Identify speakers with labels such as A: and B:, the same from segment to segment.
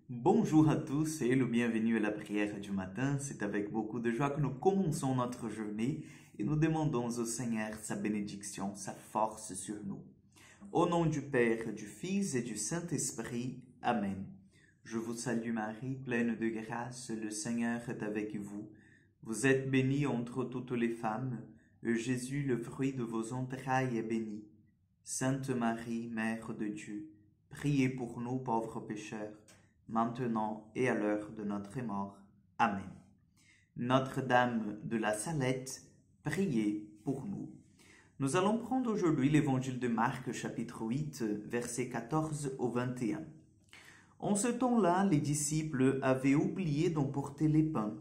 A: Bonjour à tous et le bienvenue à la prière du matin. C'est avec beaucoup de joie que nous commençons notre journée et nous demandons au Seigneur sa bénédiction, sa force sur nous. Au nom du Père, du Fils et du Saint-Esprit. Amen. Je vous salue Marie, pleine de grâce, le Seigneur est avec vous. Vous êtes bénie entre toutes les femmes, et Jésus, le fruit de vos entrailles, est béni. Sainte Marie, Mère de Dieu, priez pour nous pauvres pécheurs, maintenant et à l'heure de notre mort. Amen. Notre-Dame de la Salette, priez pour nous. Nous allons prendre aujourd'hui l'évangile de Marc, chapitre 8, versets 14 au 21. En ce temps-là, les disciples avaient oublié d'emporter les pains.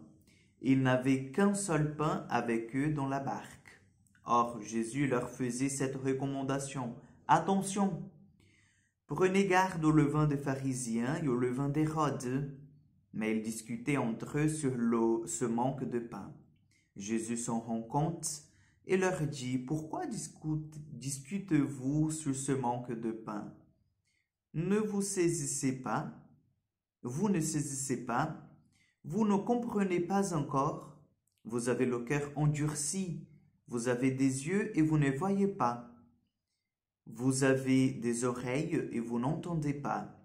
A: Ils n'avaient qu'un seul pain avec eux dans la barque. Or, Jésus leur faisait cette recommandation. Attention! Prenez garde au levain des pharisiens et au levain d'Hérode. Mais ils discutaient entre eux sur ce manque de pain. Jésus s'en rend compte et leur dit, « Pourquoi discutez-vous sur ce manque de pain? Ne vous saisissez pas, vous ne saisissez pas, vous ne comprenez pas encore, vous avez le cœur endurci, vous avez des yeux et vous ne voyez pas. Vous avez des oreilles et vous n'entendez pas.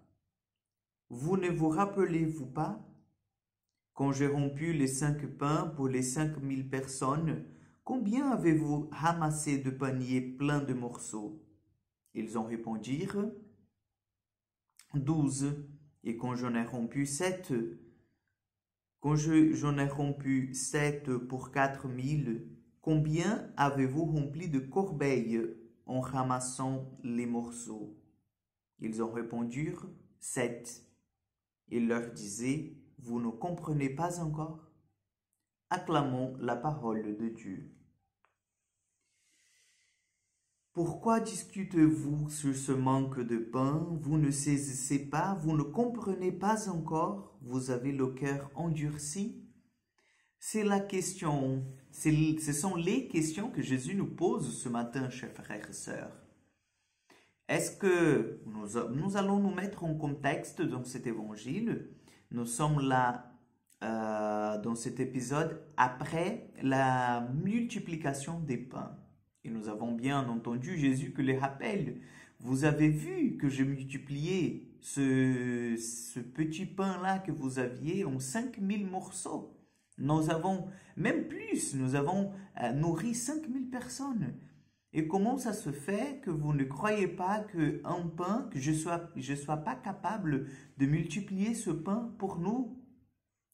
A: Vous ne vous rappelez-vous pas? Quand j'ai rompu les 5 pains pour les 5000 personnes, combien avez-vous ramassé de paniers pleins de morceaux? Ils ont répondirent, 12. Et quand j'en ai rompu 7, j'en ai rompu 7 pour 4000, combien avez-vous rempli de corbeilles en ramassant les morceaux? Ils ont répondu, 7. Il leur disait, vous ne comprenez pas encore? Acclamons la parole de Dieu. Pourquoi discutez-vous sur ce manque de pain? Vous ne saisissez pas, vous ne comprenez pas encore, vous avez le cœur endurci? C'est la question, ce sont les questions que Jésus nous pose ce matin, chers frères et sœurs. Est-ce que nous allons nous mettre en contexte dans cet évangile? Nous sommes là dans cet épisode après la multiplication des pains. Et nous avons bien entendu Jésus qui les rappelle. Vous avez vu que j'ai multiplié ce petit pain-là que vous aviez en 5000 morceaux. Nous avons, même plus, nous avons nourri 5000 personnes. Et comment ça se fait que vous ne croyez pas qu'un pain, que je sois pas capable de multiplier ce pain pour nous,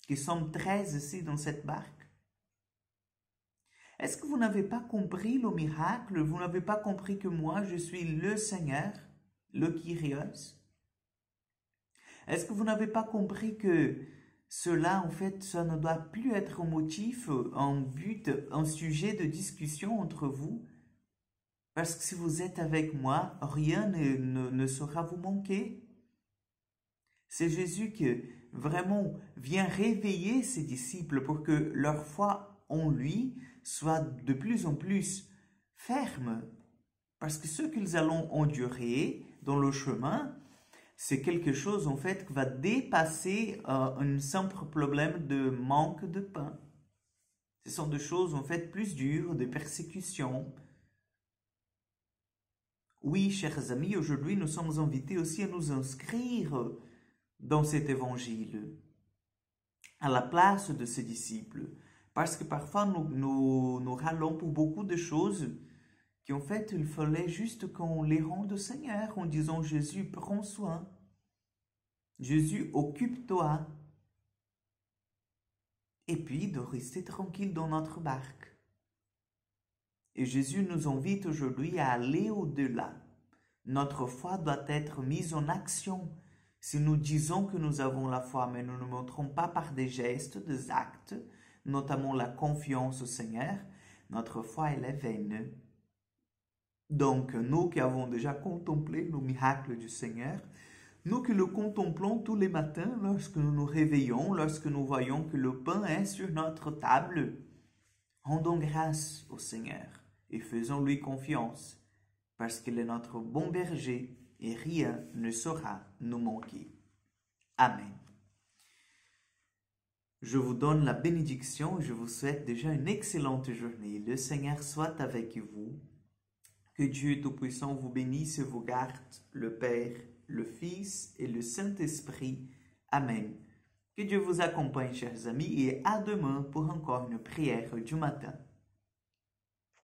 A: qui sommes 13 ici dans cette barque? Est-ce que vous n'avez pas compris le miracle? Vous n'avez pas compris que moi, je suis le Seigneur, le Kyrios? Est-ce que vous n'avez pas compris que cela, en fait, ça ne doit plus être un motif, un but, un sujet de discussion entre vous? Parce que si vous êtes avec moi, rien ne saura vous manquer. C'est Jésus qui vraiment vient réveiller ses disciples pour que leur foi en lui soit de plus en plus ferme. Parce que ce qu'ils allont endurer dans le chemin, c'est quelque chose en fait qui va dépasser un simple problème de manque de pain. Ce sont des choses en fait plus dures, des persécutions. Oui, chers amis, aujourd'hui nous sommes invités aussi à nous inscrire dans cet évangile, à la place de ses disciples. Parce que parfois nous râlons pour beaucoup de choses qui en fait il fallait juste qu'on les rende au Seigneur en disant Jésus, prends soin. Jésus, occupe-toi. Et puis de rester tranquille dans notre barque. Et Jésus nous invite aujourd'hui à aller au-delà. Notre foi doit être mise en action. Si nous disons que nous avons la foi, mais nous ne montrons pas par des gestes, des actes, notamment la confiance au Seigneur, notre foi elle est vaine. Donc, nous qui avons déjà contemplé le miracle du Seigneur, nous qui le contemplons tous les matins lorsque nous nous réveillons, lorsque nous voyons que le pain est sur notre table, rendons grâce au Seigneur et faisons-lui confiance, parce qu'il est notre bon berger et rien ne saura nous manquer. Amen. Je vous donne la bénédiction et je vous souhaite déjà une excellente journée. Le Seigneur soit avec vous. Que Dieu Tout-Puissant vous bénisse et vous garde, le Père, le Fils et le Saint-Esprit. Amen. Que Dieu vous accompagne, chers amis, et à demain pour encore une prière du matin.